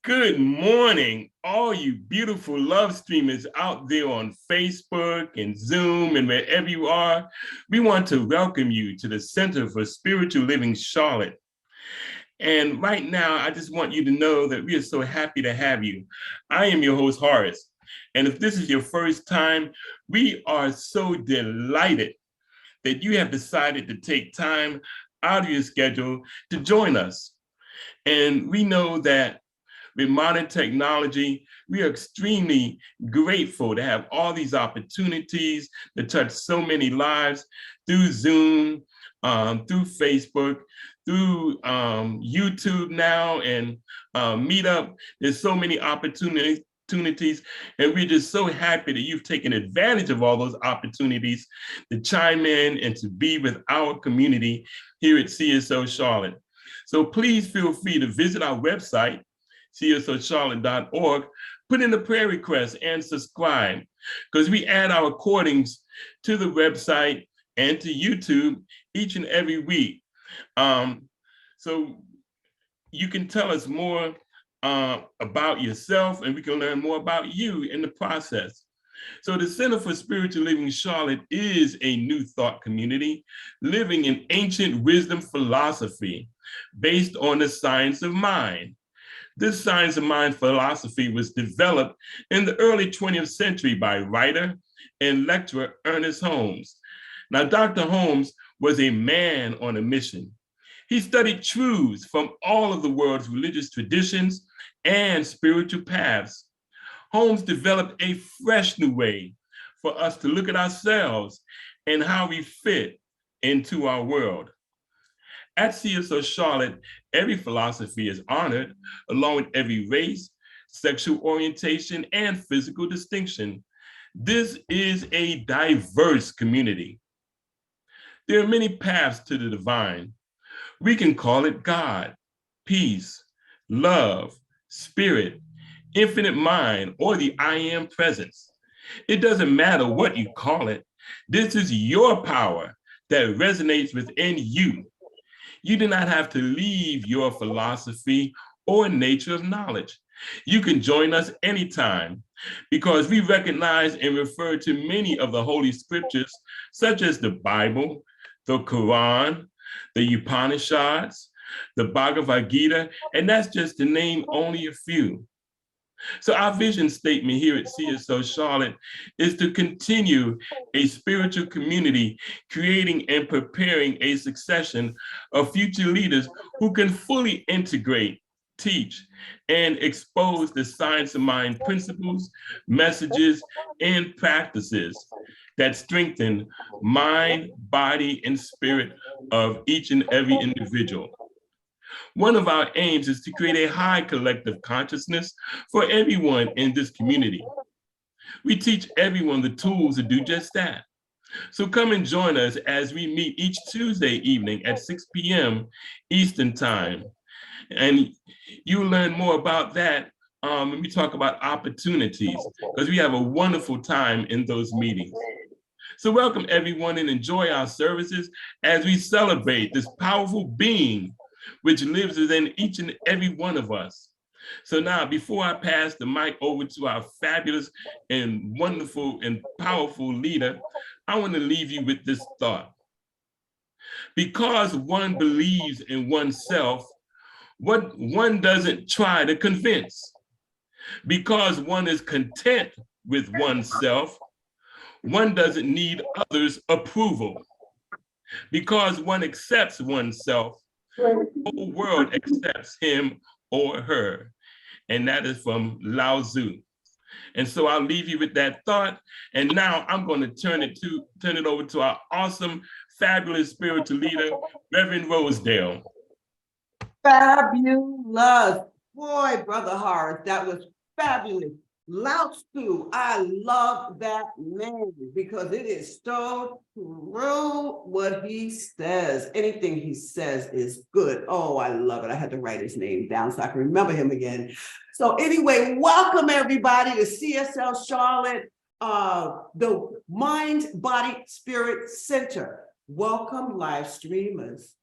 Good morning, all you beautiful love streamers out there on Facebook and Zoom and wherever you are. We want to welcome you to the Center for Spiritual Living Charlotte. And right now, I just want you to know that we are so happy to have you. I am your host, Horace. And if this is your first time, we are so delighted that you have decided to take time out of your schedule to join us. And we know that with modern technology, we are extremely grateful to have all these opportunities to touch so many lives through Zoom, through Facebook, through YouTube now, and Meetup. There's so many opportunities. And we're just so happy that you've taken advantage of all those opportunities to chime in and to be with our community here at CSO Charlotte. So please feel free to visit our website, csoCharlotte.org, put in a prayer request and subscribe, because we add our recordings to the website and to YouTube each and every week. So you can tell us more about yourself, and we can learn more about you in the process. So the Center for Spiritual Living Charlotte is a new thought community living in ancient wisdom philosophy based on the science of mind. This science of mind philosophy was developed in the early 20th century by writer and lecturer Ernest Holmes. Now, Dr. Holmes was a man on a mission. He studied truths from all of the world's religious traditions and spiritual paths. Holmes developed a fresh new way for us to look at ourselves and how we fit into our world. At CSO Charlotte, every philosophy is honored, along with every race, sexual orientation, and physical distinction. This is a diverse community. There are many paths to the divine. We can call it God, peace, love, spirit, infinite mind, or the I am presence. It doesn't matter what you call it. This is your power that resonates within you. You do not have to leave your philosophy or nature of knowledge. You can join us anytime, because we recognize and refer to many of the Holy Scriptures, such as the Bible, the Quran, the Upanishads, the Bhagavad Gita, and that's just to name only a few. So our vision statement here at CSO Charlotte is to continue a spiritual community, creating and preparing a succession of future leaders who can fully integrate, teach, and expose the science of mind principles, messages, and practices that strengthen mind, body, and spirit of each and every individual. One of our aims is to create a high collective consciousness for everyone in this community. We teach everyone the tools to do just that. So come and join us as we meet each Tuesday evening at 6 p.m. Eastern Time. And you'll learn more about that when we talk about opportunities, because we have a wonderful time in those meetings. So welcome everyone and enjoy our services as we celebrate this powerful being which lives within each and every one of us. So now, before I pass the mic over to our fabulous and wonderful and powerful leader, I want to leave you with this thought. Because one believes in oneself, what one doesn't try to convince. Because one is content with oneself, one doesn't need others' approval. Because one accepts oneself, the whole world accepts him or her. And that is from Lao Tzu. And so I'll leave you with that thought. And now I'm going to turn it over to our awesome, fabulous spiritual leader, Reverend Rosedale. Fabulous. Boy, Brother Horace, that was fabulous. Lao Tzu, I love that name because it is so true what he says. Anything he says is good. Oh, I love it. I had to write his name down so I can remember him again. So anyway, welcome everybody to CSL Charlotte, the Mind, Body, Spirit Center. Welcome live streamers.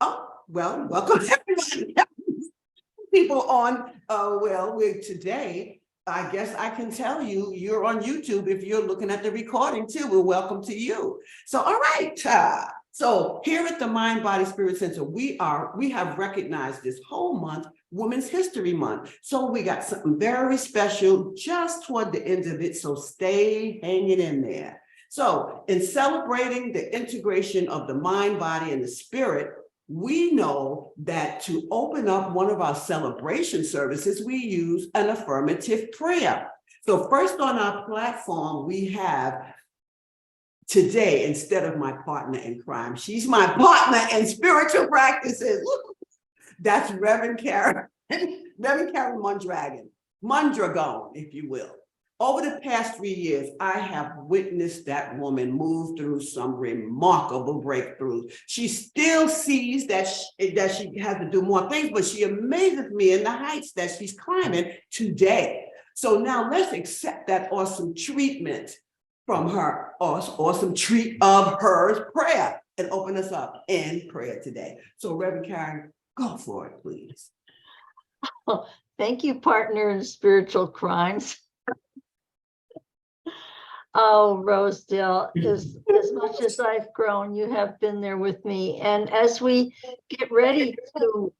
Oh, well, welcome everybody. people on, well, today, I guess I can tell you, you're on YouTube. If you're looking at the recording too, we're welcome to you. So, all right. So here at the Mind, Body, Spirit Center, we have recognized this whole month, Women's History Month. So we got something very special just toward the end of it. So stay hanging in there. So in celebrating the integration of the mind, body, and the spirit, we know that to open up one of our celebration services, we use an affirmative prayer. So first on our platform, we have today, instead of my partner in crime, she's my partner in spiritual practices. That's Reverend Karen Mondragon, if you will. Over the past 3 years, I have witnessed that woman move through some remarkable breakthroughs. She still sees that she has to do more things, but she amazes me in the heights that she's climbing today. So now let's accept that awesome treatment from her, awesome treat of hers prayer, and open us up in prayer today. So Reverend Karen, go for it, please. Well, thank you, partner in spiritual crimes. Oh, Rosedale, as much as I've grown, you have been there with me. And as we get ready to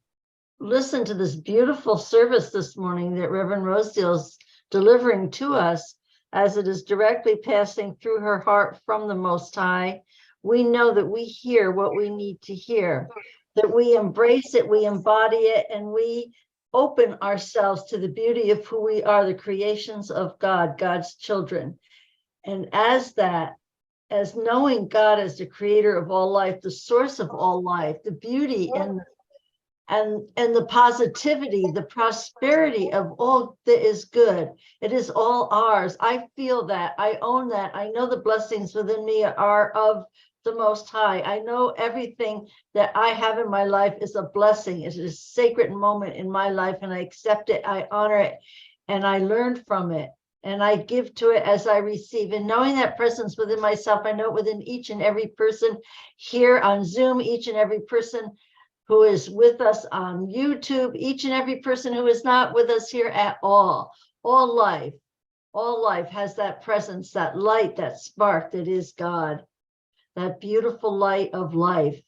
listen to this beautiful service this morning that Reverend Rosedale is delivering to us, as it is directly passing through her heart from the Most High, we know that we hear what we need to hear, that we embrace it, we embody it, and we open ourselves to the beauty of who we are, the creations of God, God's children. And as knowing God as the creator of all life, the source of all life, the beauty and the positivity, the prosperity of all that is good, it is all ours. I feel that, I own that. I know the blessings within me are of the Most High. I know everything that I have in my life is a blessing. It is a sacred moment in my life, and I accept it, I honor it, and I learn from it. And I give to it as I receive. And knowing that presence within myself, I know it within each and every person here on Zoom, each and every person who is with us on YouTube, each and every person who is not with us here at all. All life has that presence, that light, that spark that is God, that beautiful light of life.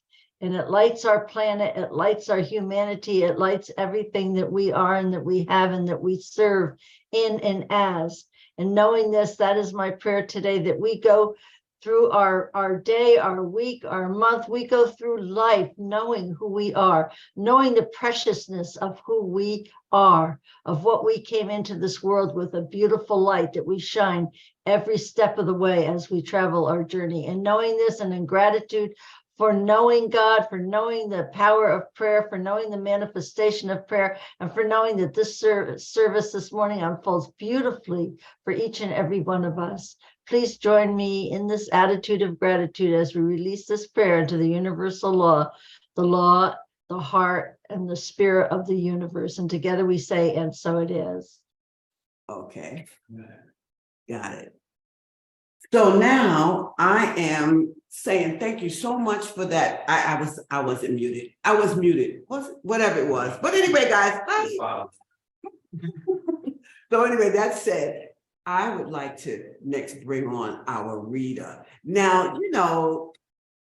And it lights our planet, it lights our humanity, it lights everything that we are and that we have and that we serve in and as. And knowing this, that is my prayer today, that we go through our day, our week, our month, we go through life knowing who we are, knowing the preciousness of who we are, of what we came into this world with, a beautiful light that we shine every step of the way as we travel our journey. And knowing this, and in gratitude for knowing God, for knowing the power of prayer, for knowing the manifestation of prayer, and for knowing that this service this morning unfolds beautifully for each and every one of us. Please join me in this attitude of gratitude as we release this prayer into the universal law, the heart, and the spirit of the universe. And together we say, and so it is. Okay, got it. So now I am saying thank you so much for that. I wasn't muted. I was muted. Whatever it was. But anyway, guys. So anyway, that said, I would like to next bring on our reader. Now,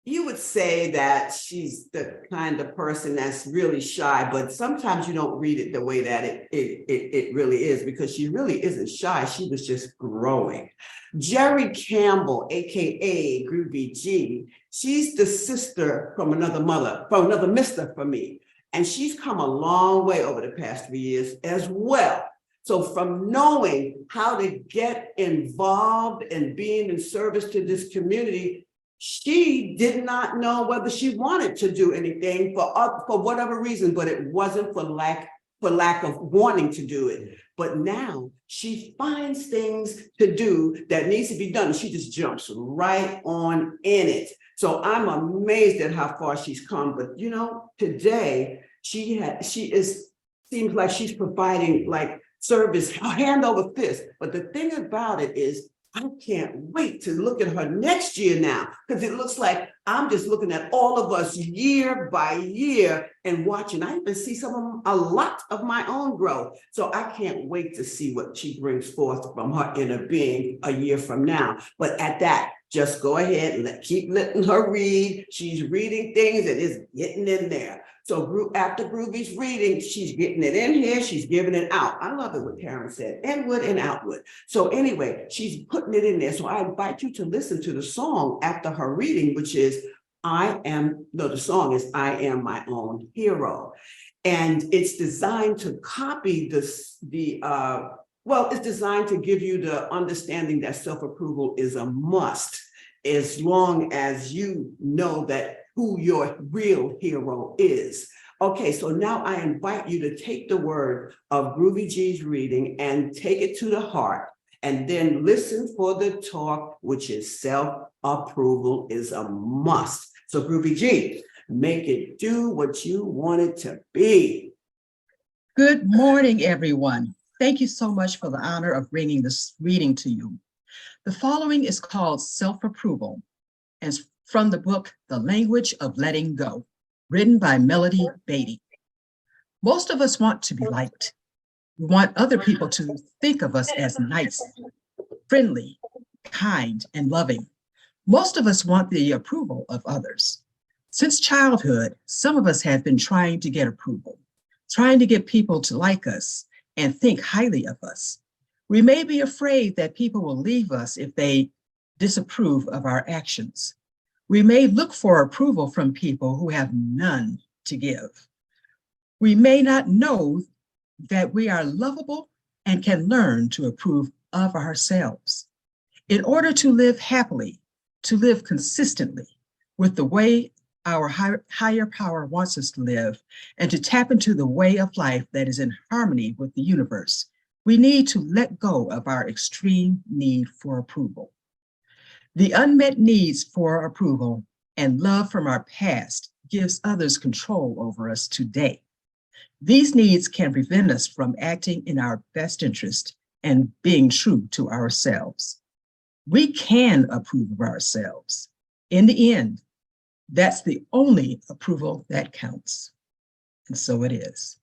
you would say that she's the kind of person that's really shy, but sometimes you don't read it the way that it really is, because she really isn't shy. She was just growing. Jerry Campbell, AKA Groovy G, she's the sister from another mister for me. And she's come a long way over the past 3 years as well. So from knowing how to get involved and being in service to this community, she did not know whether she wanted to do anything for whatever reason, but it wasn't for lack of wanting to do it. But now she finds things to do that needs to be done. She just jumps right on in it. So I'm amazed at how far she's come. But today seems like she's providing like service hand over fist. But the thing about it is, I can't wait to look at her next year now, because it looks like I'm just looking at all of us year by year and watching. I even see a lot of my own growth. So I can't wait to see what she brings forth from her inner being a year from now. But at that, just go ahead and keep letting her read. She's reading things and it's getting in there. So after Groovy's reading, she's getting it in here, she's giving it out. I love it what Karen said, inward and outward. So anyway, she's putting it in there. So I invite you to listen to the song after her reading, which is the song is I Am My Own Hero. And it's designed to copy it's designed to give you the understanding that self-approval is a must, as long as you know that who your real hero is. Okay, so now I invite you to take the word of Groovy G's reading and take it to the heart, and then listen for the talk, which is self-approval is a must. So Groovy G, make it do what you want it to be. Good morning, everyone. Thank you so much for the honor of bringing this reading to you. The following is called Self-Approval, and it's from the book, The Language of Letting Go, written by Melody Beatty. Most of us want to be liked. We want other people to think of us as nice, friendly, kind, and loving. Most of us want the approval of others. Since childhood, some of us have been trying to get approval, trying to get people to like us and think highly of us. We may be afraid that people will leave us if they disapprove of our actions. We may look for approval from people who have none to give. We may not know that we are lovable and can learn to approve of ourselves. In order to live happily, to live consistently with the way our higher power wants us to live, and to tap into the way of life that is in harmony with the universe, we need to let go of our extreme need for approval. The unmet needs for approval and love from our past gives others control over us today. These needs can prevent us from acting in our best interest and being true to ourselves. We can approve of ourselves. In the end, that's the only approval that counts. And so it is.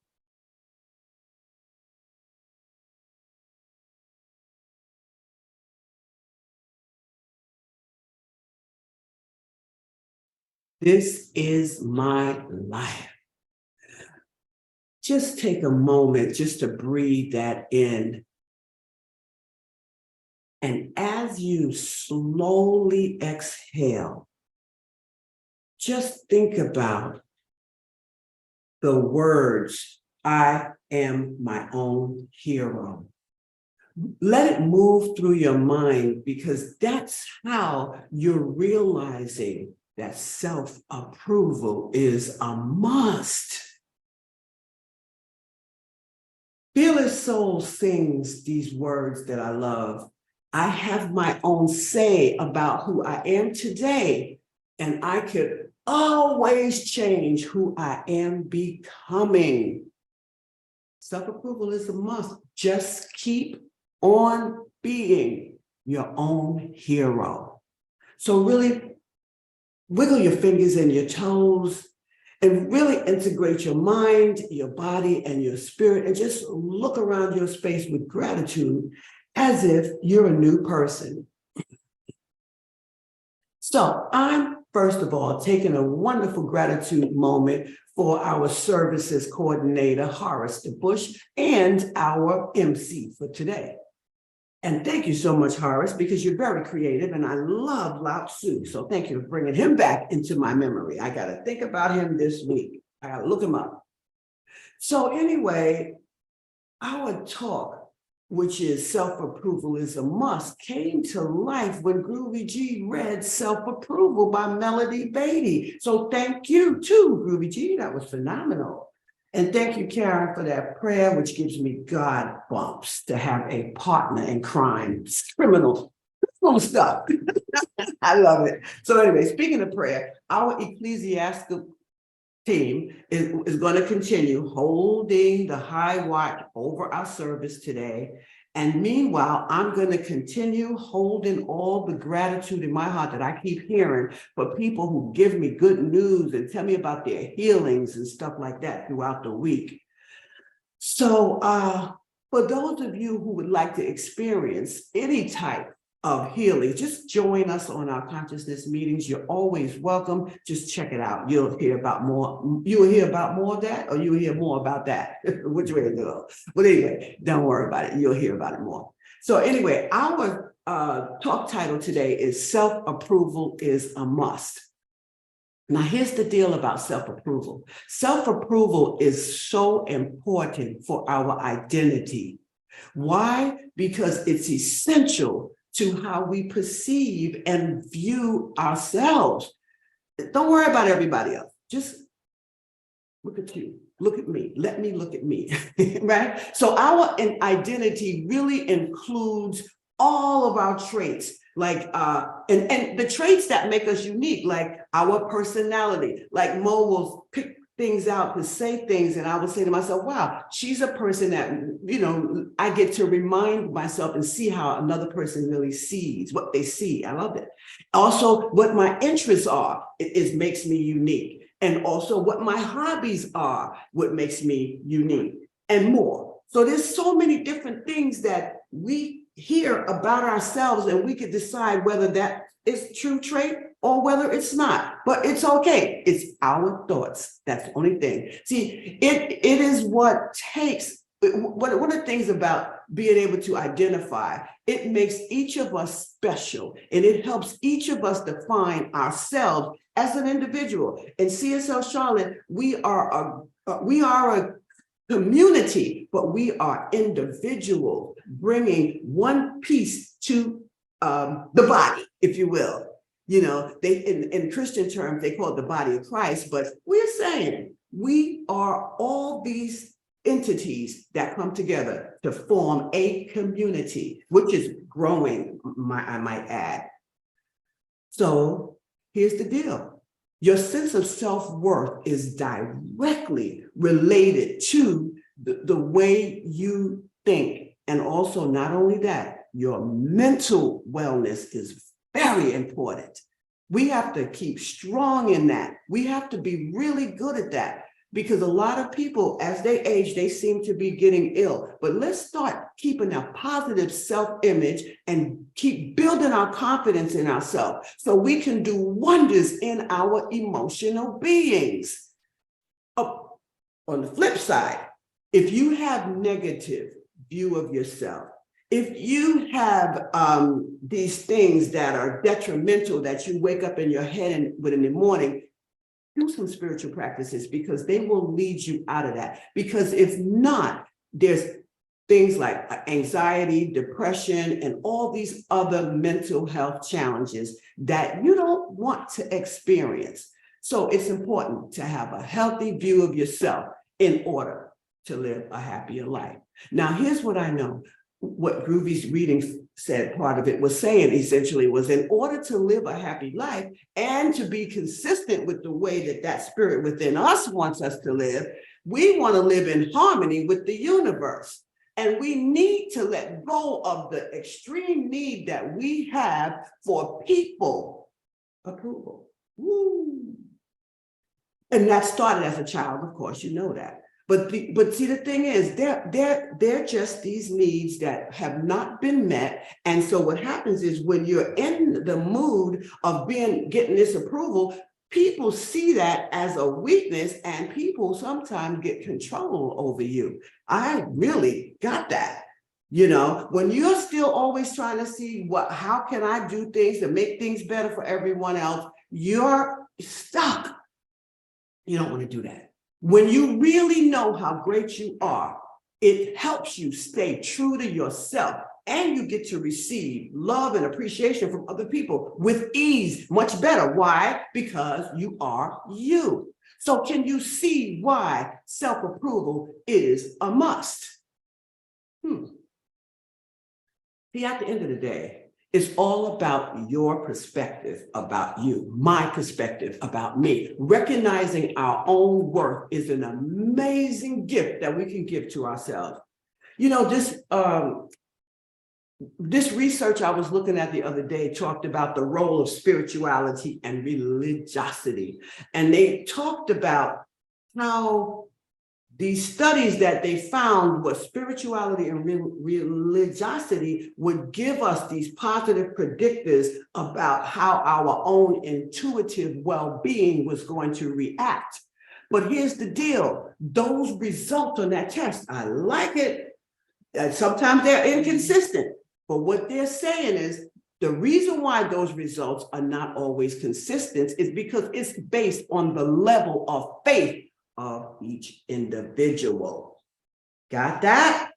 This is my life. Just take a moment just to breathe that in. And as you slowly exhale, just think about the words, I am my own hero. Let it move through your mind, because that's how you're realizing that self-approval is a must. Fearless Soul sings these words that I love. I have my own say about who I am today, and I could always change who I am becoming. Self-approval is a must. Just keep on being your own hero. So really wiggle your fingers and your toes and really integrate your mind, your body, and your spirit, and just look around your space with gratitude as if you're a new person. So I'm, first of all, taking a wonderful gratitude moment for our services coordinator, Horace DeBush, and our MC for today. And thank you so much, Horace, because you're very creative and I love Lao Tzu. So thank you for bringing him back into my memory. I got to think about him this week. I got to look him up. So anyway, our talk, which is self-approval is a must, came to life when Groovy G read Self-Approval by Melody Beatty. So thank you too, Groovy G. That was phenomenal. And thank you, Karen, for that prayer, which gives me God bumps to have a partner in crime. It's criminal stuff. I love it. So anyway, speaking of prayer, our ecclesiastical team is going to continue holding the high watch over our service today. And meanwhile, I'm going to continue holding all the gratitude in my heart that I keep hearing for people who give me good news and tell me about their healings and stuff like that throughout the week. So for those of you who would like to experience any type of healing, just join us on our consciousness meetings. You're always welcome. Just check it out. You'll hear about more. You will hear about more of that, or you'll hear more about that. Which way to go? But anyway, don't worry about it. You'll hear about it more. So anyway, our talk title today is Self-Approval is a Must. Now, here's the deal about self-approval. Self-approval is so important for our identity. Why? Because it's essential to how we perceive and view ourselves. Don't worry about everybody else. Just look at you. Look at me. Let me look at me, right? So our identity really includes all of our traits, like and the traits that make us unique, like our personality. Like Mo will pick things out to say things, and I will say to myself, wow, she's a person that, you know, I get to remind myself and see how another person really sees what they see. I love it. Also, what my interests are, it makes me unique. And also what my hobbies are, what makes me unique, and more. So there's so many different things that we hear about ourselves, and we could decide whether that is true trait or whether it's not. But it's okay. It's our thoughts. That's the only thing. See, it is what takes. One of the things about being able to identify, it makes each of us special, and it helps each of us define ourselves as an individual. In CSL Charlotte, we are a community, but we are individuals bringing one piece to the body, if you will. You know, they in Christian terms, they call it the body of Christ, but we're saying we are all these entities that come together to form a community, which is growing, I might add. So here's the deal. Your sense of self-worth is directly related to the way you think. And also, not only that, your mental wellness is very important. We have to keep strong in that. We have to be really good at that, because a lot of people, as they age, they seem to be getting ill. But let's start keeping a positive self-image and keep building our confidence in ourselves so we can do wonders in our emotional beings. Oh, on the flip side, if you have negative view of yourself, if you have these things that are detrimental that you wake up in your head in the morning, do some spiritual practices, because they will lead you out of that. Because if not, there's things like anxiety, depression, and all these other mental health challenges that you don't want to experience. So it's important to have a healthy view of yourself in order to live a happier life. Now, here's what I know. What Groovy's reading said, part of it was saying essentially was, in order to live a happy life and to be consistent with the way that spirit within us wants us to live, we want to live in harmony with the universe. And we need to let go of the extreme need that we have for people approval. Woo. And that started as a child, of course, you know that. But see, the thing is, they're just these needs that have not been met. And so what happens is, when you're in the mood of getting this approval, people see that as a weakness, and people sometimes get control over you. I really got that. You know, when you're still always trying to see how can I do things to make things better for everyone else, you're stuck. You don't want to do that. When you really know how great you are, it helps you stay true to yourself, and you get to receive love and appreciation from other people with ease, much better. Why? Because you are you. So can you see why self-approval is a must? See, at the end of the day, it's all about your perspective about you, my perspective about me. Recognizing our own worth is an amazing gift that we can give to ourselves. You know, this this research I was looking at the other day talked about the role of spirituality and religiosity. And they talked about how these studies that they found was spirituality and religiosity would give us these positive predictors about how our own intuitive well-being was going to react. But here's the deal, those results on that test, I like it. Sometimes they're inconsistent, but what they're saying is the reason why those results are not always consistent is because it's based on the level of faith of each individual. Got that?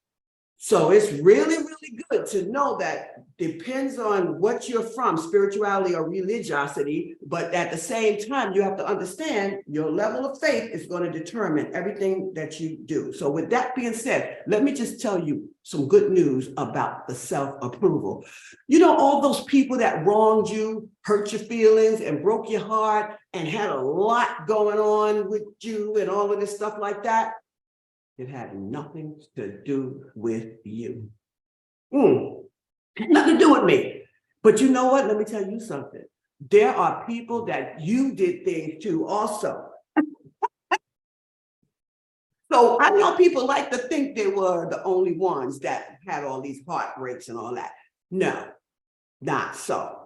So it's really, really good to know that depends on what you're from, spirituality or religiosity, but at the same time, you have to understand your level of faith is going to determine everything that you do. So with that being said, let me just tell you some good news about the self-approval. You know, all those people that wronged you, hurt your feelings and broke your heart and had a lot going on with you and all of this stuff like that, it had nothing to do with you. Nothing to do with me. But you know what? Let me tell you something. There are people that you did things to also. So I know people like to think they were the only ones that had all these heartbreaks and all that. No, not so.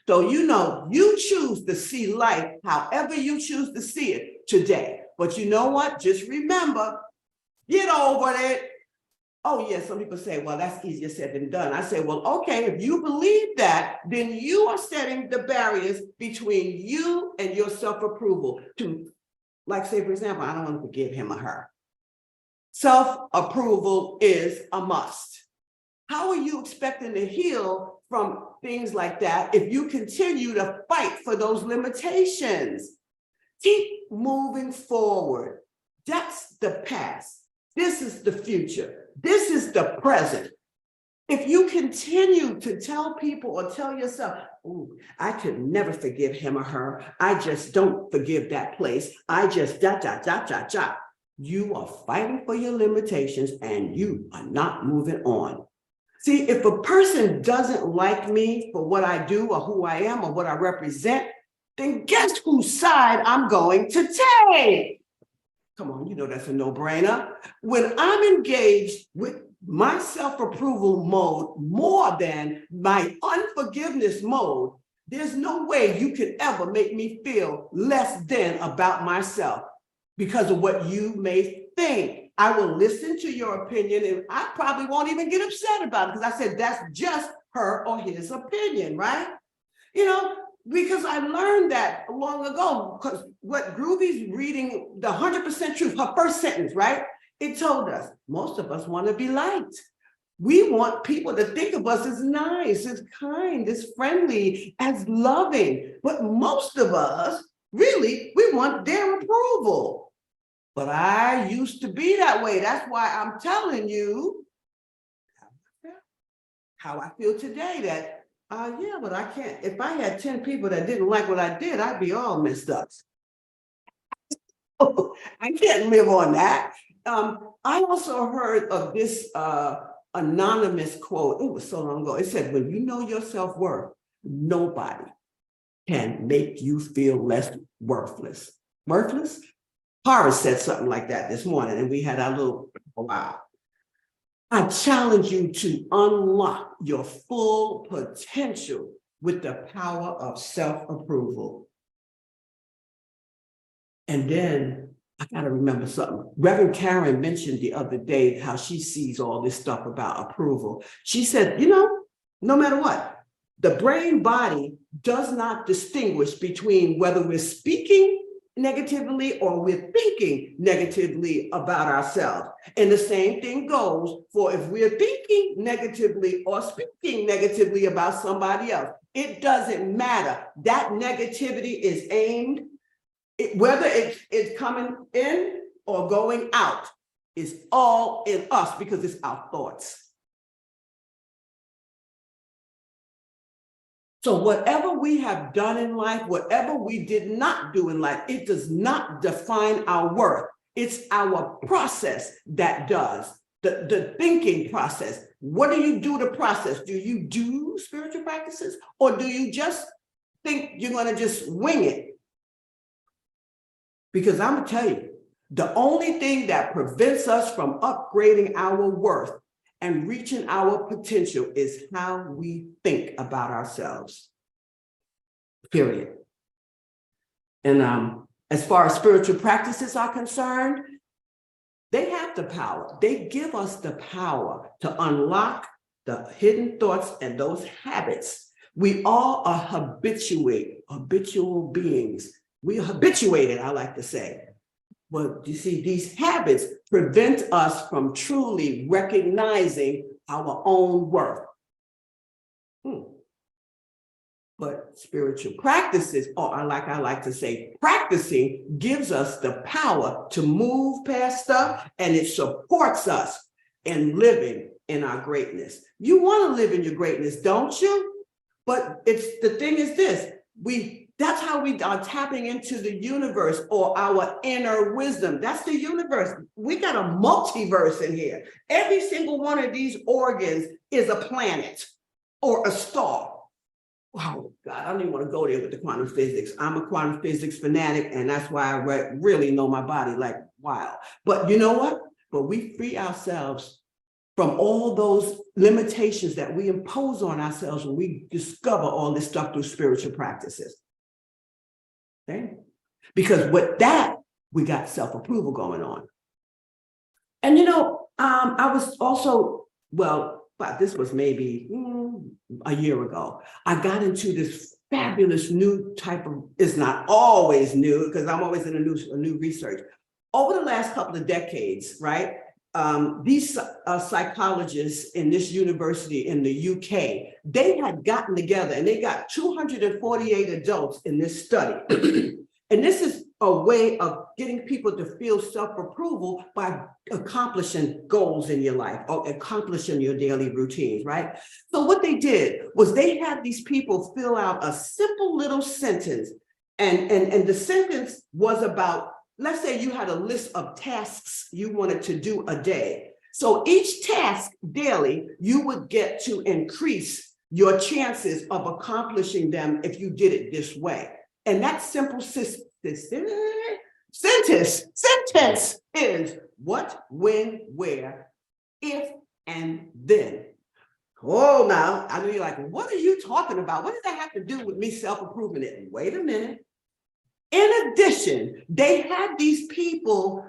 So, you know, you choose to see life however you choose to see it today. But you know what? Just remember, get over it. Oh, yeah, some people say, well, that's easier said than done. I say, well, okay, if you believe that, then you are setting the barriers between you and your self-approval to, like, say, for example, I don't want to forgive him or her. Self-approval is a must. How are you expecting to heal from things like that if you continue to fight for those limitations? Keep moving forward. That's the past. This is the future. This is the present. If you continue to tell people or tell yourself, "Ooh, I could never forgive him or her. I just don't forgive that place. I just you are fighting for your limitations and you are not moving on. See, if a person doesn't like me for what I do or who I am or what I represent, then guess whose side I'm going to take? Come on, you know that's a no-brainer. When I'm engaged with my self-approval mode more than my unforgiveness mode, there's no way you could ever make me feel less than about myself because of what you may think. I will listen to your opinion and I probably won't even get upset about it because I said that's just her or his opinion, right? You know, because I learned that long ago, because what Groovy's reading, the 100% truth, her first sentence, right? It told us, most of us want to be liked. We want people to think of us as nice, as kind, as friendly, as loving. But most of us, really, we want their approval. But I used to be that way. That's why I'm telling you how I feel today that yeah, but I can't. If I had 10 people that didn't like what I did, I'd be all messed up. I can't live on that. I also heard of this anonymous quote. It was so long ago. It said, when you know your self-worth, nobody can make you feel less worthless. Worthless? Horace said something like that this morning, and we had our little wow. I challenge you to unlock your full potential with the power of self-approval. And then I got to remember something. Reverend Karen mentioned the other day how she sees all this stuff about approval. She said, you know, no matter what, the brain body does not distinguish between whether we're speaking negatively or we're thinking negatively about ourselves. And the same thing goes for if we're thinking negatively or speaking negatively about somebody else. It doesn't matter. That negativity is aimed, whether it's coming in or going out, it's all in us because it's our thoughts. So whatever we have done in life, whatever we did not do in life, it does not define our worth. It's our process that does. the thinking process. What do you do to process? Do you do spiritual practices, or do you just think you're going to just wing it? Because I'm going to tell you, the only thing that prevents us from upgrading our worth and reaching our potential is how we think about ourselves. Period. And as far as spiritual practices are concerned, they have the power. They give us the power to unlock the hidden thoughts and those habits. We all are habitual beings. We are habituated, I like to say. But you see, these habits prevent us from truly recognizing our own worth. But spiritual practices, or like I like to say, practicing gives us the power to move past stuff, and it supports us in living in our greatness. You want to live in your greatness, don't you? But the thing is this, that's how we are tapping into the universe, or our inner wisdom. That's the universe. We got a multiverse in here. Every single one of these organs is a planet or a star. Oh God, I don't even want to go there with the quantum physics. I'm a quantum physics fanatic, and that's why I really know my body like wow. But you know what? But we free ourselves from all those limitations that we impose on ourselves when we discover all this stuff through spiritual practices. Okay? Because with that, we got self-approval going on. And I was also, but this was maybe a year ago. I got into this fabulous new type of, it's not always new because I'm always in a new research. Over the last couple of decades, right? These psychologists in this university in the UK, they had gotten together and they got 248 adults in this study. And this is a way of getting people to feel self-approval by accomplishing goals in your life or accomplishing your daily routines, right? So what they did was they had these people fill out a simple little sentence, and the sentence was about, let's say you had a list of tasks you wanted to do a day. So each task daily, you would get to increase your chances of accomplishing them if you did it this way. And that simple sentence is what, when, where, if, and then. Oh, now, I know you're like, what are you talking about? What does that have to do with me self-improving it? Wait a minute. In addition, they had these people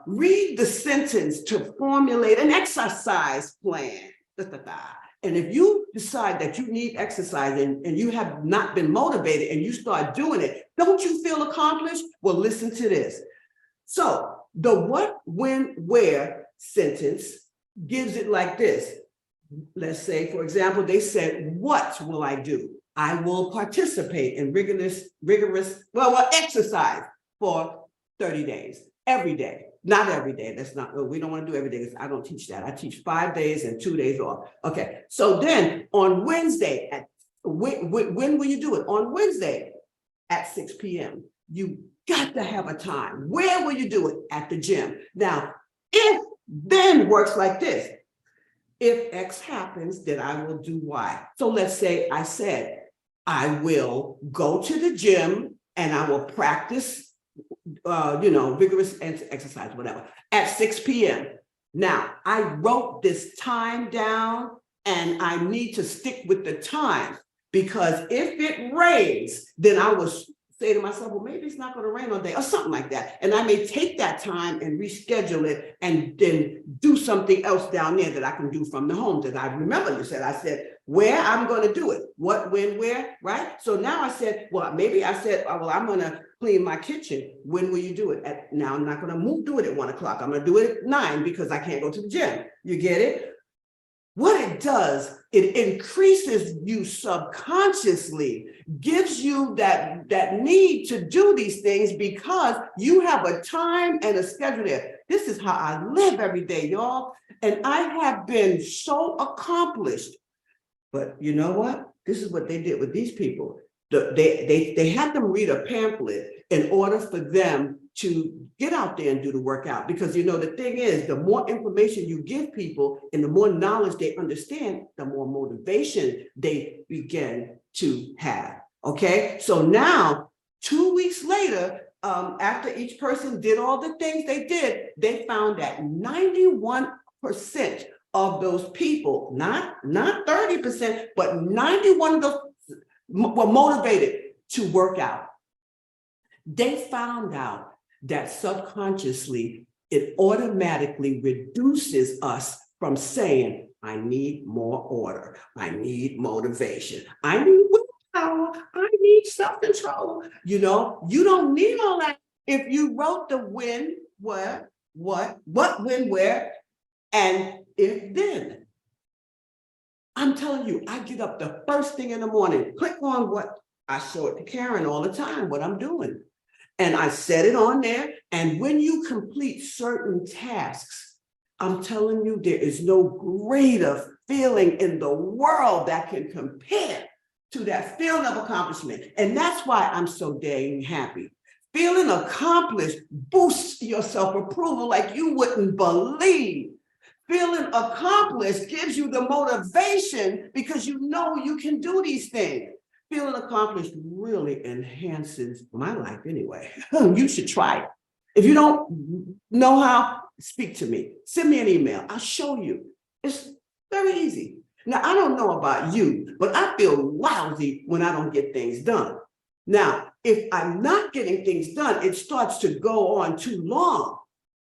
read the sentence to formulate an exercise plan. And if you decide that you need exercise and you have not been motivated and you start doing it, don't you feel accomplished? Well, listen to this. So the what, when, where sentence gives it like this. Let's say, for example, they said, what will I do? I will participate in rigorous exercise for 30 days, every day. Not every day. That's not, we don't want to do every day. I don't teach that. I teach 5 days and 2 days off. Okay. So then on Wednesday, when will you do it? On Wednesday at 6 p.m. You got to have a time. Where will you do it? At the gym. Now, if then works like this. If X happens, then I will do Y. So let's say I said, I will go to the gym and I will practice vigorous exercise, whatever, at 6 p.m. Now, I wrote this time down and I need to stick with the time because if it rains, then I will say to myself, well, maybe it's not going to rain all day or something like that. And I may take that time and reschedule it and then do something else down there that I can do from the home that I remember you said. I said, where I'm going to do it, what, when, where, right? So now I said, well, maybe I said, oh, well, I'm going to clean my kitchen. When will you do it? Now I'm not going to do it at 1 o'clock. I'm going to do it at 9 because I can't go to the gym. You get it? What it does, it increases you subconsciously, gives you that need to do these things because you have a time and a schedule there. This is how I live every day, y'all. And I have been so accomplished. But you know what? This is what they did with these people. They had them read a pamphlet in order for them to get out there and do the workout, because you know, the thing is, the more information you give people and the more knowledge they understand, the more motivation they begin to have. Okay, so now 2 weeks later, after each person did all the things they did, they found that 91% of those people, not 30%, but 91 of those were motivated to work out. They found out that subconsciously, it automatically reduces us from saying, I need more order, I need motivation, I need willpower, I need self-control. You know, you don't need all that. If you wrote the when, where, what, when, where, and if then. I'm telling you, I get up the first thing in the morning, click on what I show it to Karen all the time, what I'm doing. And I set it on there. And when you complete certain tasks, I'm telling you, there is no greater feeling in the world that can compare to that feeling of accomplishment. And that's why I'm so dang happy. Feeling accomplished boosts your self-approval like you wouldn't believe. Feeling accomplished gives you the motivation because you know you can do these things. Feeling accomplished really enhances my life anyway. You should try it. If you don't know how, speak to me. Send me an email. I'll show you. It's very easy. Now, I don't know about you, but I feel lousy when I don't get things done. Now, if I'm not getting things done, it starts to go on too long.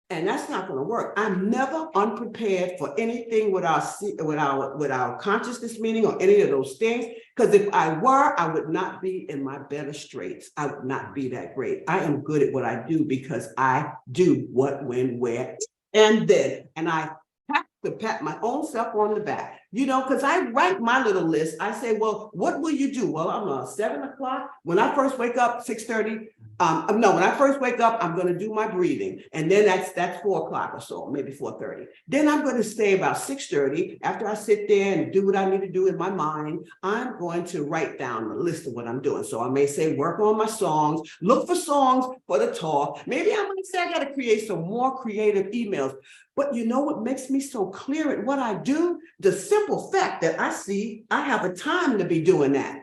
And that's not going to work. I'm never unprepared for anything with our consciousness meeting or any of those things. Because if I were, I would not be in my better straits. I would not be that great. I am good at what I do because I do what, when, where, and then. And I have to pat my own self on the back. You know, because I write my little list. I say, well, what will you do? Well, I'm 7 o'clock. When I first wake up, 6:30. No, when I first wake up, I'm going to do my breathing. And then that's 4 o'clock or so, maybe 4:30. Then I'm going to stay about 6:30. After I sit there and do what I need to do in my mind, I'm going to write down the list of what I'm doing. So I may say, work on my songs, look for songs for the talk. Maybe I might say I got to create some more creative emails. But you know what makes me so clear at what I do? The simple fact that I see I have a time to be doing that.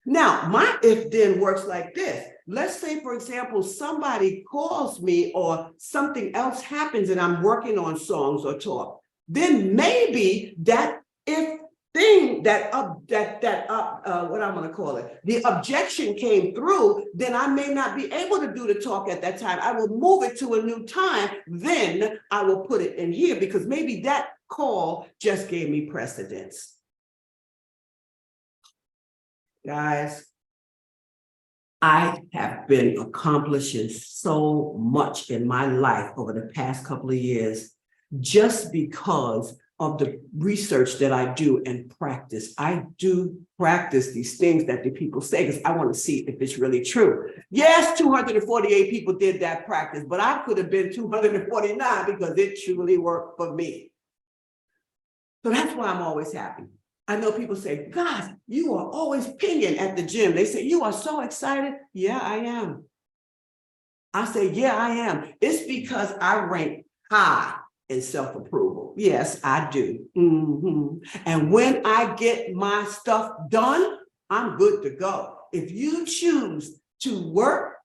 Now, my if then works like this. Let's say, for example, somebody calls me or something else happens and I'm working on songs or talk. Then maybe that if thing what I'm going to call it, the objection came through, then I may not be able to do the talk at that time. I will move it to a new time. Then I will put it in here because maybe that call just gave me precedence. Guys, I have been accomplishing so much in my life over the past couple of years just because of the research that I do and practice. I do practice these things that the people say because I want to see if it's really true. Yes, 248 people did that practice, but I could have been 249 because it truly worked for me. So that's why I'm always happy. I know people say, God, you are always pinging at the gym. They say, you are so excited. Yeah, I am. I say, yeah, I am. It's because I rank high in self-approval. Yes, I do. And when I get my stuff done, I'm good to go. If you choose to work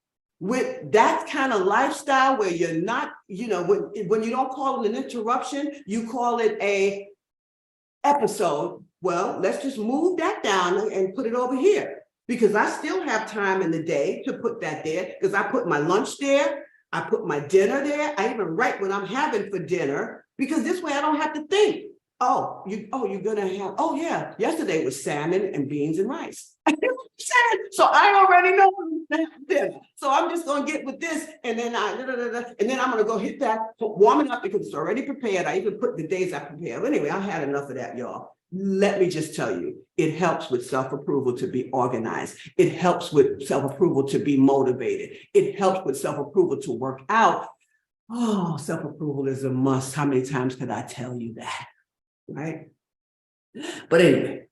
with that kind of lifestyle where you're not, you know, when you don't call it an interruption, you call it a episode. Well, let's just move that down and put it over here because I still have time in the day to put that there because I put my lunch there. I put my dinner there. I even write what I'm having for dinner because this way I don't have to think. You're gonna have, oh yeah, yesterday was salmon and beans and rice. So I already know dinner. So I'm just gonna get with this and then and then I'm gonna go hit that, warm it up because it's already prepared. I even put the days I prepared. Anyway, I had enough of that, y'all. Let me just tell you, it helps with self-approval to be organized. It helps with self-approval to be motivated. It helps with self-approval to work out. Oh, self-approval is a must. How many times could I tell you that, right? But anyway,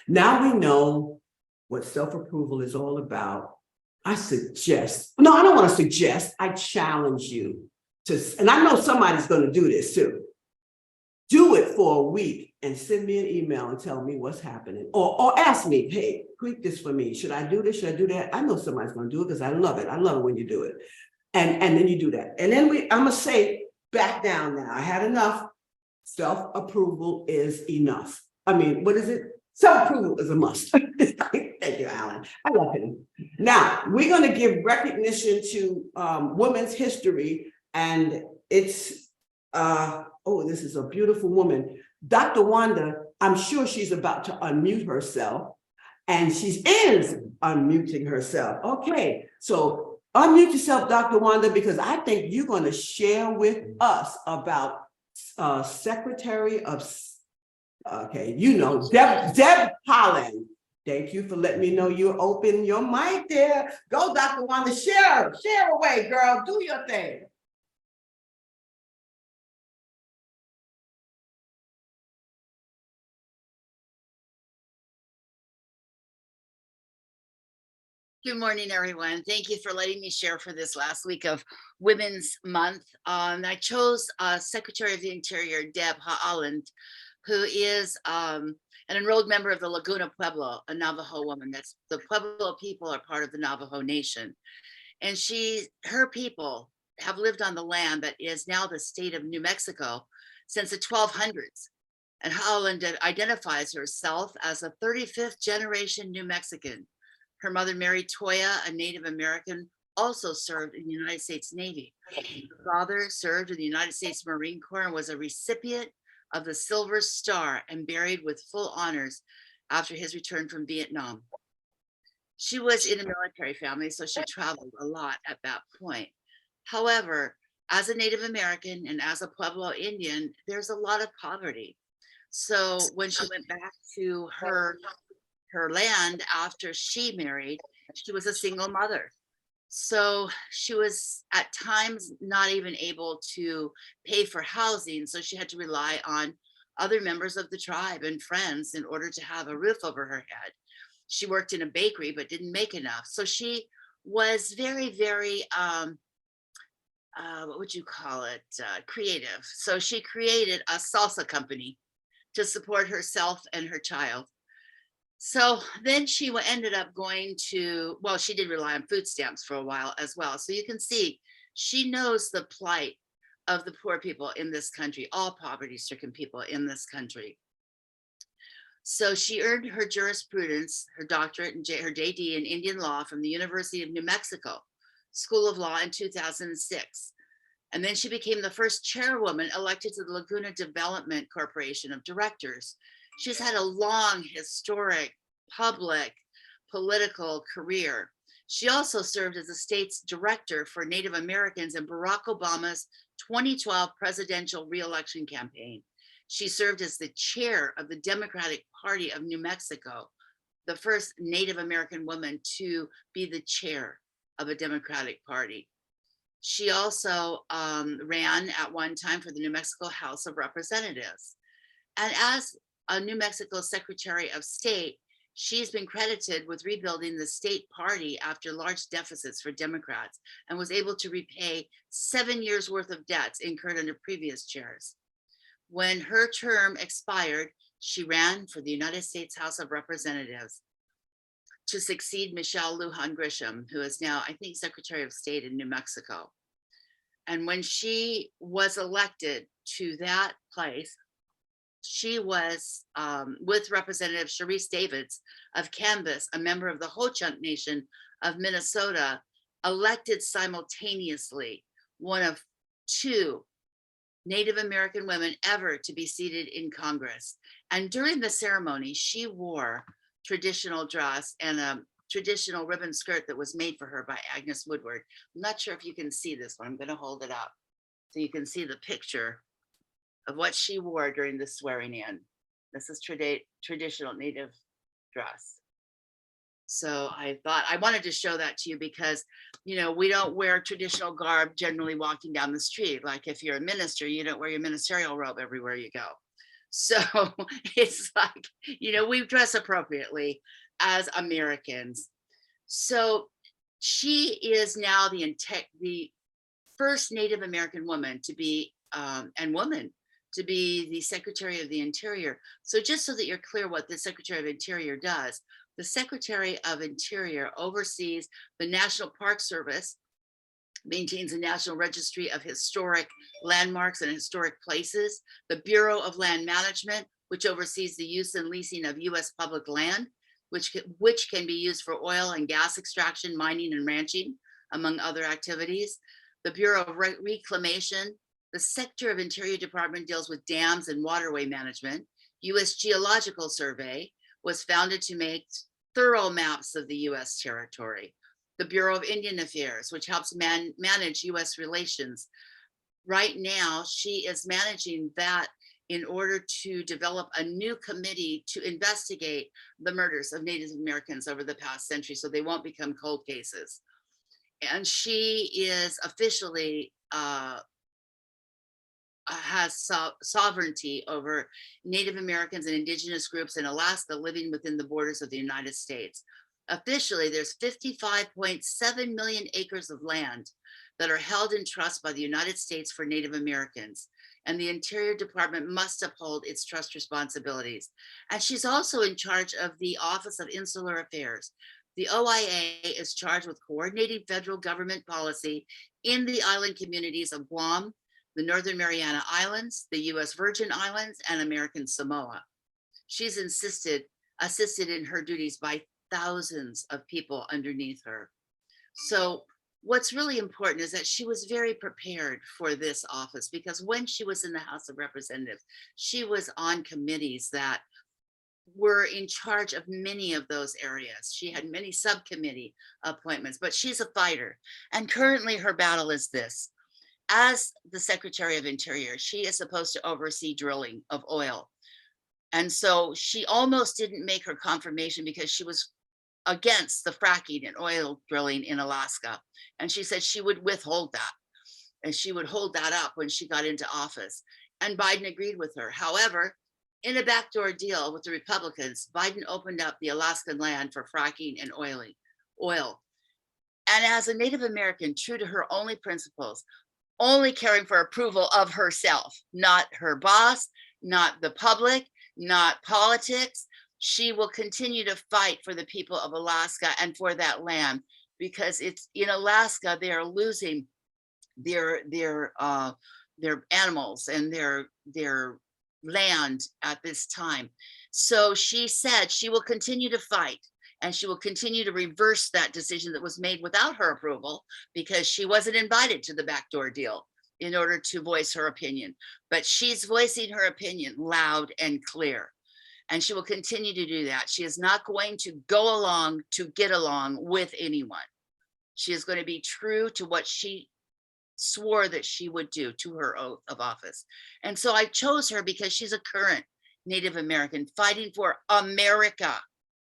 now we know what self-approval is all about. I suggest, no, I don't want to suggest, I challenge you to, and I know somebody's going to do this too. Do it for a week and send me an email and tell me what's happening. Or ask me, hey, tweak this for me. Should I do this? Should I do that? I know somebody's going to do it because I love it. I love it when you do it. And then you do that. And then I'm going to say, back down now. I had enough. Self-approval is enough. I mean, what is it? Self-approval is a must. Thank you, Alan. I love him. Now, we're going to give recognition to women's history, and it's, oh, this is a beautiful woman. Dr. Wanda, I'm sure she's about to unmute herself, and she is unmuting herself. Okay, so unmute yourself, Dr. Wanda, because I think you're going to share with us about Secretary of, okay, you know, Deb Holland. Thank you for letting me know you open your mic there. Go, Dr. Wanda, share away, girl, do your thing. Good morning, everyone. Thank you for letting me share for this last week of Women's Month. I chose Secretary of the Interior, Deb Haaland, who is an enrolled member of the Laguna Pueblo, a Navajo woman. That's the Pueblo people are part of the Navajo Nation. And her people have lived on the land that is now the state of New Mexico since the 1200s. And Haaland identifies herself as a 35th generation New Mexican. Her mother, Mary Toya, a Native American, also served in the United States Navy. Her father served in the United States Marine Corps and was a recipient of the Silver Star and buried with full honors after his return from Vietnam. She was in a military family, so she traveled a lot at that point. However, as a Native American and as a Pueblo Indian, there's a lot of poverty. So when she went back to her land after she married, she was a single mother. So she was at times not even able to pay for housing. So she had to rely on other members of the tribe and friends in order to have a roof over her head. She worked in a bakery, but didn't make enough. So she was very, very, what would you call it? Creative. So she created a salsa company to support herself and her child. So then she ended up going to, well, she did rely on food stamps for a while as well. So you can see she knows the plight of the poor people in this country, all poverty-stricken people in this country. So she earned her jurisprudence, her doctorate, and her JD in Indian law from the University of New Mexico School of Law in 2006. And then she became the first chairwoman elected to the Laguna Development Corporation of Directors. She's had a long, historic, public, political career. She also served as the state's director for Native Americans in Barack Obama's 2012 presidential re-election campaign. She served as the chair of the Democratic Party of New Mexico, the first Native American woman to be the chair of a Democratic Party. She also ran at one time for the New Mexico House of Representatives. And as a New Mexico Secretary of State, she's been credited with rebuilding the state party after large deficits for Democrats and was able to repay 7 years worth of debts incurred under previous chairs. When her term expired, she ran for the United States House of Representatives to succeed Michelle Lujan Grisham, who is now, I think, Secretary of State in New Mexico. And when she was elected to that place, she was with Representative Sharice Davids of Canvas, a member of the Ho-Chunk Nation of Minnesota, elected simultaneously, one of 2 Native American women ever to be seated in Congress. And during the ceremony, she wore traditional dress and a traditional ribbon skirt that was made for her by Agnes Woodward. I'm not sure if you can see this one. I'm going to hold it up so you can see the picture of what she wore during the swearing in. This is traditional Native dress. So I thought I wanted to show that to you because, you know, we don't wear traditional garb generally walking down the street. Like if you're a minister, you don't wear your ministerial robe everywhere you go. So it's like, you know, we dress appropriately as Americans. So She is now the first Native American woman to be to be the Secretary of the Interior. So just so that you're clear what the Secretary of Interior does, the Secretary of Interior oversees the National Park Service, maintains a National Registry of Historic Landmarks and Historic Places, the Bureau of Land Management, which oversees the use and leasing of U.S. public land, which can be used for oil and gas extraction, mining, and ranching, among other activities. The Bureau of Reclamation, the Sector of Interior Department deals with dams and waterway management. U.S. Geological Survey was founded to make thorough maps of the U.S. territory. The Bureau of Indian Affairs, which helps manage U.S. relations. Right now, she is managing that in order to develop a new committee to investigate the murders of Native Americans over the past century so they won't become cold cases. And she is officially has sovereignty over Native Americans and indigenous groups in Alaska living within the borders of the United States. Officially, there's 55.7 million acres of land that are held in trust by the United States for Native Americans, and the Interior Department must uphold its trust responsibilities. And she's also in charge of the Office of Insular Affairs. The OIA is charged with coordinating federal government policy in the island communities of Guam, the Northern Mariana Islands, the U.S. Virgin Islands, and American Samoa. She's assisted in her duties by thousands of people underneath her. So what's really important is that she was very prepared for this office, because when she was in the House of Representatives, she was on committees that were in charge of many of those areas. She had many subcommittee appointments, but she's a fighter. And currently her battle is this. As the Secretary of Interior, she is supposed to oversee drilling of oil. And so she almost didn't make her confirmation because she was against the fracking and oil drilling in Alaska. And she said she would withhold that. And she would hold that up when she got into office. And Biden agreed with her. However, in a backdoor deal with the Republicans, Biden opened up the Alaskan land for fracking and oil. And as a Native American, true to her only principles, only caring for approval of herself, not her boss, not the public, not politics, she will continue to fight for the people of Alaska and for that land, because it's in Alaska, they are losing their animals and their land at this time. So she said she will continue to fight, and she will continue to reverse that decision that was made without her approval, because she wasn't invited to the backdoor deal in order to voice her opinion. But she's voicing her opinion loud and clear. And she will continue to do that. She is not going to go along to get along with anyone. She is going to be true to what she swore that she would do, to her oath of office. And so I chose her because she's a current Native American fighting for America,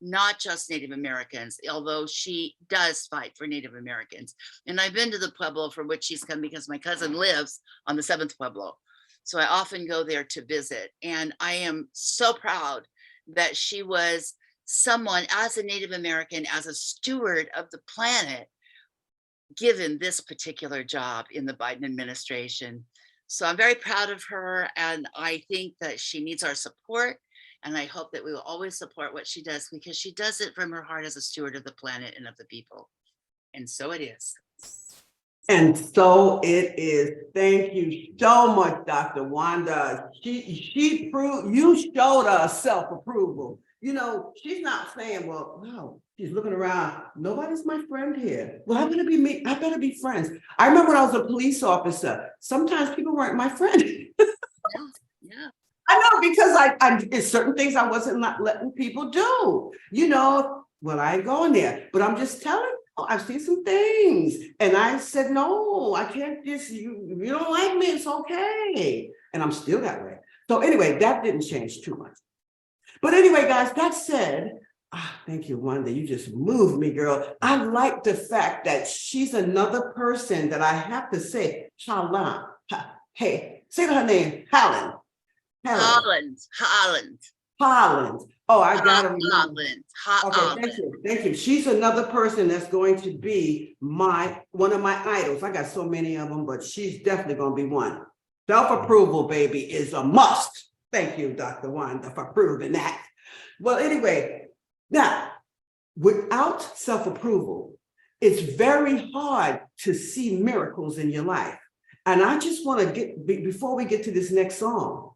not just Native Americans, although she does fight for Native Americans. And I've been to the Pueblo from which she's come because my cousin lives on the 7th Pueblo. So I often go there to visit. And I am so proud that she was someone, as a Native American, as a steward of the planet, given this particular job in the Biden administration. So I'm very proud of her. And I think that she needs our support. And I hope that we will always support what she does, because she does it from her heart as a steward of the planet and of the people. And so it is. And so it is. Thank you so much, Dr. Wanda. She proved, you showed us self-approval. You know, she's not saying, well, no, she's looking around. Nobody's my friend here. Well, I better be me. I better be friends. I remember when I was a police officer, sometimes people weren't my friend. Yeah. I know, because I it's certain things I wasn't not letting people do. You know, well, I ain't going there, but I'm just telling you, I've seen some things. And I said, no, I can't just, you don't like me, it's okay. And I'm still that way. So anyway, that didn't change too much. But anyway, guys, that said, thank you, Wanda. You just moved me, girl. I like the fact that she's another person that I have to say, Shalom. Hey, say her name, Helen. Holland. Holland. Oh, I gotta remember. Holland. Okay, thank you, thank you. She's another person that's going to be one of my idols. I got so many of them, but she's definitely gonna be one. Self-approval, baby, is a must. Thank you, Dr. Wanda, for proving that. Well, anyway, now, without self-approval, it's very hard to see miracles in your life. And I just want to before we get to this next song,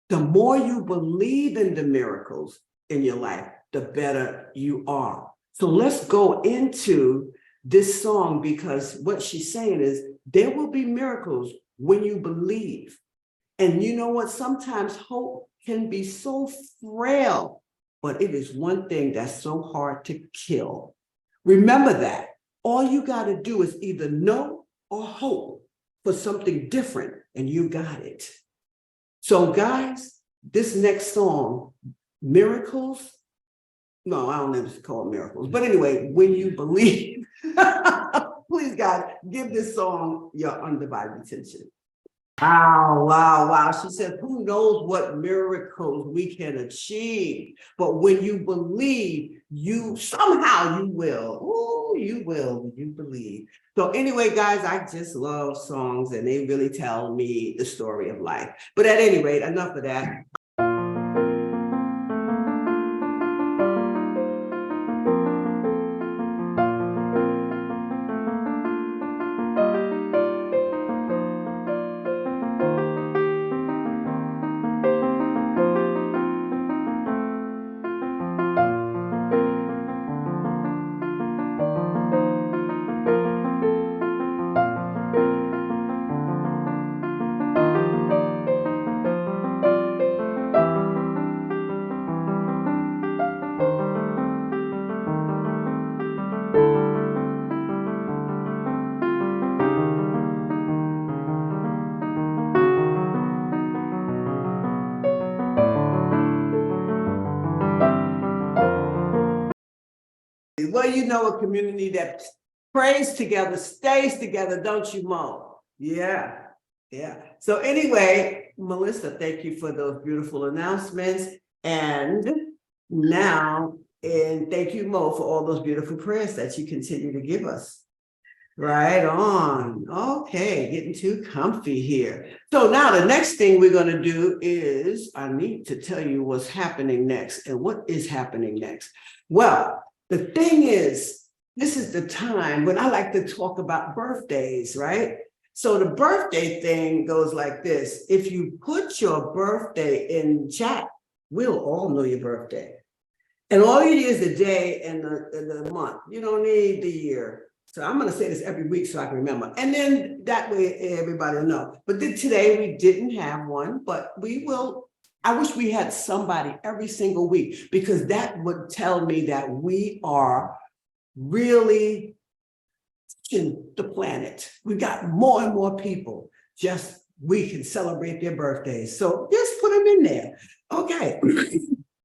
the more you believe in the miracles in your life, the better you are. So let's go into this song, because what she's saying is there will be miracles when you believe. And you know what? Sometimes hope can be so frail, but it is one thing that's so hard to kill. Remember that. All you got to do is either know or hope for something different, and you got it. So guys, this next song, Miracles, no, I don't know if it's called Miracles, but anyway, when you believe, please God, give this song your undivided attention. Wow, wow, wow. She said, who knows what miracles we can achieve? But when you believe, somehow you will. Oh, you will when you believe. So anyway, guys, I just love songs and they really tell me the story of life. But at any rate, enough of that. Well, you know, a community that prays together, stays together, don't you, Mo? Yeah, yeah. So anyway, Melissa, thank you for those beautiful announcements. And now, and thank you, Mo, for all those beautiful prayers that you continue to give us. Right on. Okay, getting too comfy here. So now the next thing we're going to do is I need to tell you what's happening next. And what is happening next? Well, the thing is, this is the time when I like to talk about birthdays, right? So the birthday thing goes like this. If you put your birthday in chat, we'll all know your birthday. And all you need is the day and the month. You don't need the year. So I'm going to say this every week so I can remember. And then that way everybody will know. But then today we didn't have one, but we will. I wish we had somebody every single week, because that would tell me that we are really touching the planet. We got more and more people. Just we can celebrate their birthdays. So just put them in there. Okay.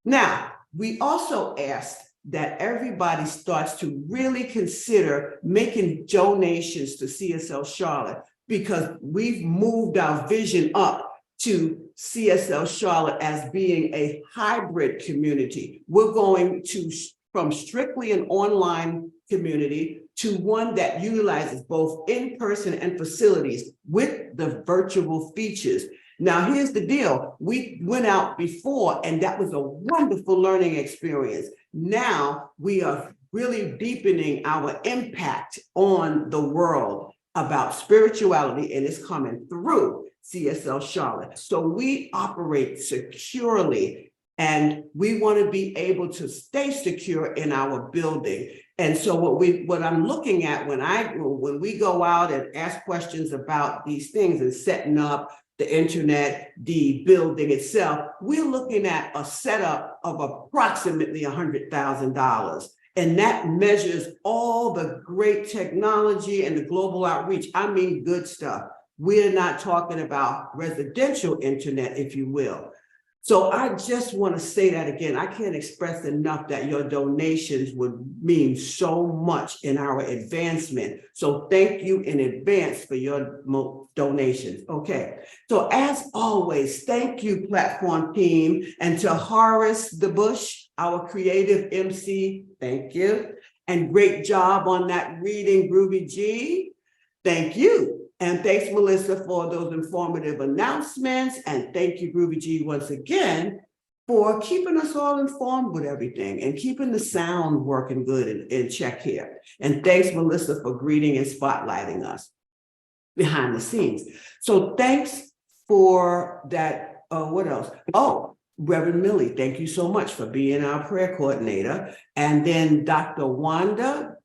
Now, we also asked that everybody starts to really consider making donations to CSL Charlotte, because we've moved our vision up to CSL Charlotte as being a hybrid community. We're going to from strictly an online community to one that utilizes both in-person and facilities with the virtual features. Now, here's the deal. We went out before, and that was a wonderful learning experience. Now we are really deepening our impact on the world about spirituality, and it's coming through CSL Charlotte. So we operate securely, and we want to be able to stay secure in our building. And so what I'm looking at when we go out and ask questions about these things and setting up the internet, the building itself, we're looking at a setup of approximately $100,000. And that measures all the great technology and the global outreach. I mean, good stuff. We're not talking about residential internet, if you will. So I just want to say that again. I can't express enough that your donations would mean so much in our advancement. So thank you in advance for your donations. Okay. So as always, thank you, platform team, and to Horace DeBush, our creative MC. Thank you. And great job on that reading, Groovy G. Thank you. And thanks, Melissa, for those informative announcements. And thank you, Groovy G, once again, for keeping us all informed with everything and keeping the sound working good in check here. And thanks, Melissa, for greeting and spotlighting us behind the scenes. So thanks for that. What else? Oh, Reverend Millie, thank you so much for being our prayer coordinator. And then Dr. Wanda,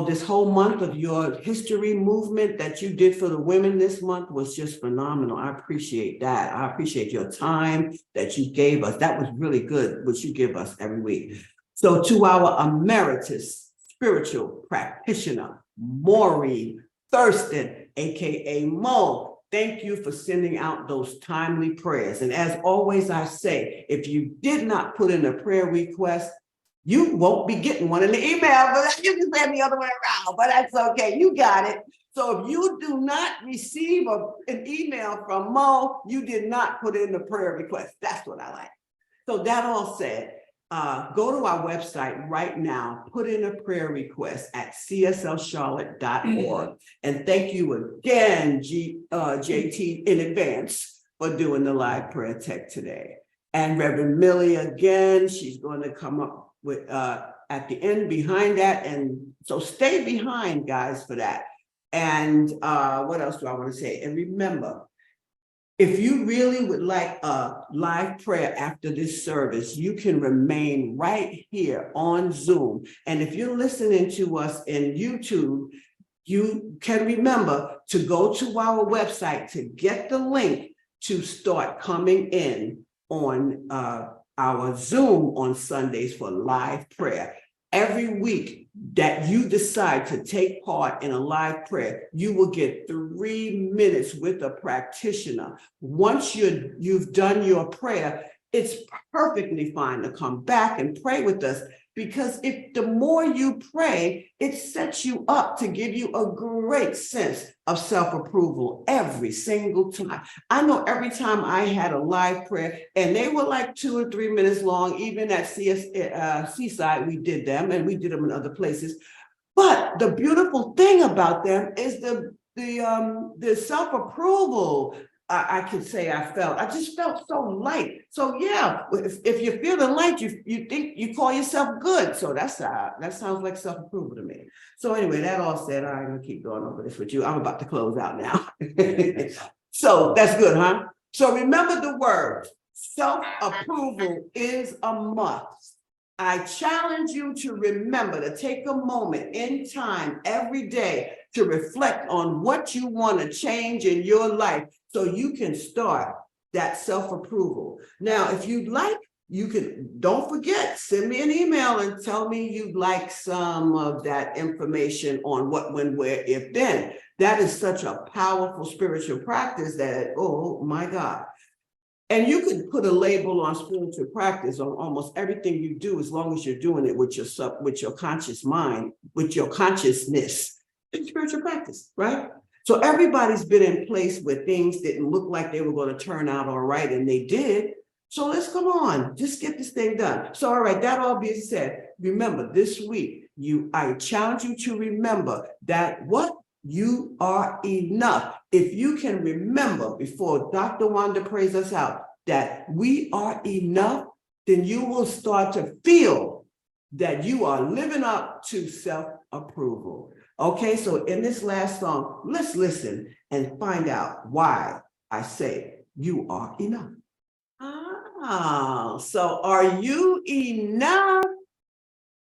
this whole month of your history movement that you did for the women this month was just phenomenal. I appreciate that. I appreciate your time that you gave us. That was really good, what you give us every week. So to our emeritus spiritual practitioner, Maureen Thurston, AKA Mo, thank you for sending out those timely prayers. And as always, I say, if you did not put in a prayer request, you won't be getting one in the email, but you can send the other way around, but that's okay. You got it. So if you do not receive an email from Mo, you did not put in the prayer request. That's what I like. So that all said, go to our website right now, put in a prayer request at cslcharlotte.org. And thank you again, JT, in advance for doing the live prayer tech today. And Reverend Millie, again, she's going to come up with at the end behind that. And so stay behind, guys, for that. And what else do I want to say? And remember, if you really would like a live prayer after this service, you can remain right here on Zoom. And if you're listening to us in YouTube, you can remember to go to our website to get the link to start coming in on our Zoom on Sundays for live prayer. Every week that you decide to take part in a live prayer, you will get 3 minutes with a practitioner. Once you've done your prayer, it's perfectly fine to come back and pray with us, because if the more you pray, it sets you up to give you a great sense of self-approval every single time. I know every time I had a live prayer, and they were like 2 or 3 minutes long, even at Seaside, we did them, and we did them in other places. But the beautiful thing about them is the self-approval. I can say I just felt so light. So yeah, if you're feeling light, you think you call yourself good. So that sounds like self-approval to me. So anyway, that all said, I'm gonna keep going over this with you. I'm about to close out now. So that's good, huh? So remember the word, self-approval is a must. I challenge you to remember to take a moment in time every day to reflect on what you want to change in your life so you can start that self-approval. Now, if you'd like, you can, don't forget, send me an email and tell me you'd like some of that information on what, when, where, if, then. That is such a powerful spiritual practice that, oh my God. And you could put a label on spiritual practice on almost everything you do, as long as you're doing it with your conscious mind, with your consciousness. It's spiritual practice, right? So everybody's been in place where things didn't look like they were going to turn out all right, and they did. So let's come on, just get this thing done. So all right, that all being said, remember this week, I challenge you to remember that what? You are enough. If you can remember before Dr. Wanda prays us out that we are enough, then you will start to feel that you are living up to self-approval. Okay, so in this last song, let's listen and find out why I say you are enough. So are you enough?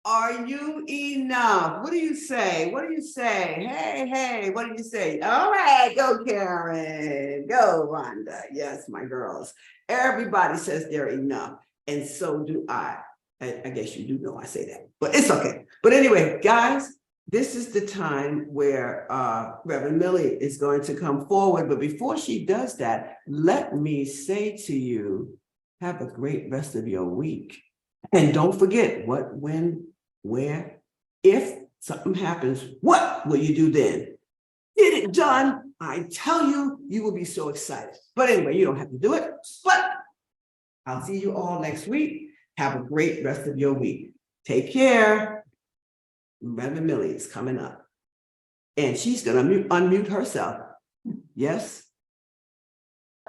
Are you enough? What do you say? What do you say? Hey, what do you say? All right, go Karen, go Rhonda. Yes, my girls. Everybody says they're enough, and so do I. I guess you do know I say that, but it's okay. But anyway, guys, this is the time where Reverend Millie is going to come forward. But before she does that, let me say to you, have a great rest of your week. And don't forget what, when, where, if something happens, what will you do then? Get it done. I tell you, you will be so excited. But anyway, you don't have to do it. But I'll see you all next week. Have a great rest of your week. Take care. Reverend Millie is coming up. And she's going to unmute herself. Yes?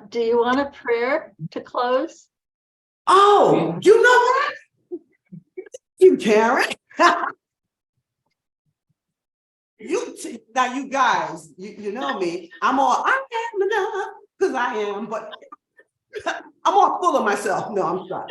Do you want a prayer to close? Oh, you know what? You, Karen. Now you guys, you know me. I am enough, because I am, but I'm all full of myself. No, I'm sorry.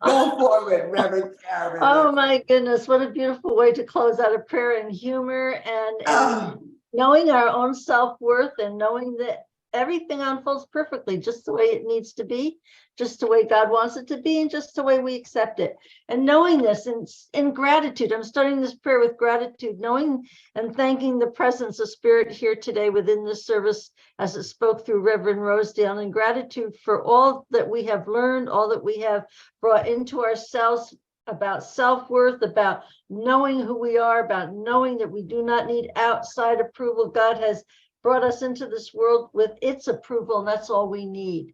Go for it, Reverend Karen. Oh my goodness, what a beautiful way to close out a prayer in humor and knowing our own self-worth and knowing that everything unfolds perfectly, just the way it needs to be, just the way God wants it to be, and just the way we accept it. And knowing this in gratitude, I'm starting this prayer with gratitude, knowing and thanking the presence of Spirit here today within this service as it spoke through Reverend Rosedale, and gratitude for all that we have learned, all that we have brought into ourselves about self-worth, about knowing who we are, about knowing that we do not need outside approval. God has brought us into this world with its approval, and that's all we need.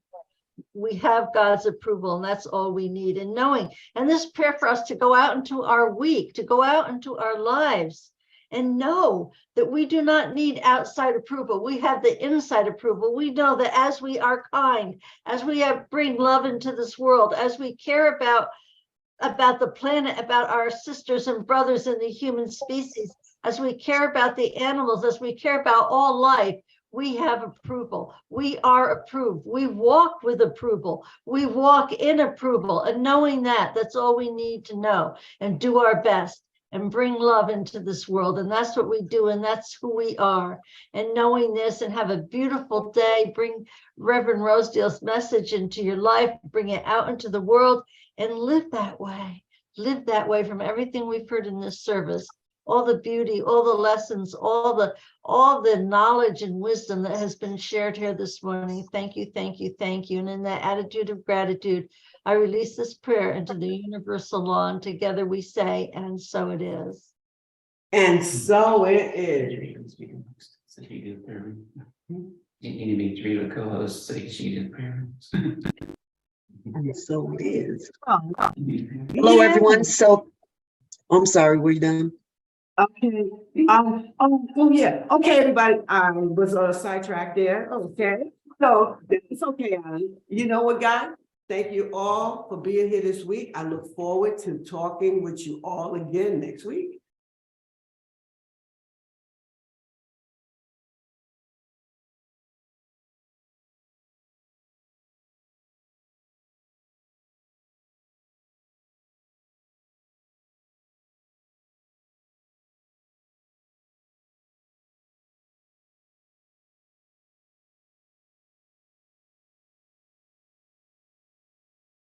We have God's approval, and that's all we need. And knowing, and this prayer for us to go out into our week, to go out into our lives, and know that we do not need outside approval. We have the inside approval. We know that as we are kind, as we bring love into this world, as we care about the planet, about our sisters and brothers in the human species, as we care about the animals, as we care about all life, we have approval. We are approved. We walk with approval. We walk in approval. And knowing that, that's all we need to know, and do our best and bring love into this world. And that's what we do. And that's who we are. And knowing this, and have a beautiful day. Bring Reverend Rosedale's message into your life, bring it out into the world, and live that way. Live that way from everything we've heard in this service. All the beauty, all the lessons, all the knowledge and wisdom that has been shared here this morning. Thank you, thank you, thank you. And in that attitude of gratitude, I release this prayer into the universal law, and together we say, and so it is. And so it is. So she did prayer. You need to be three of the co-hosts, so she did prayer. And so it is. Hello, Yeah. everyone. So, I'm sorry, were you done? Okay. Yeah. Okay, everybody. I was on a sidetrack there. Okay. So it's okay, Alan. You know what, guys? Thank you all for being here this week. I look forward to talking with you all again next week.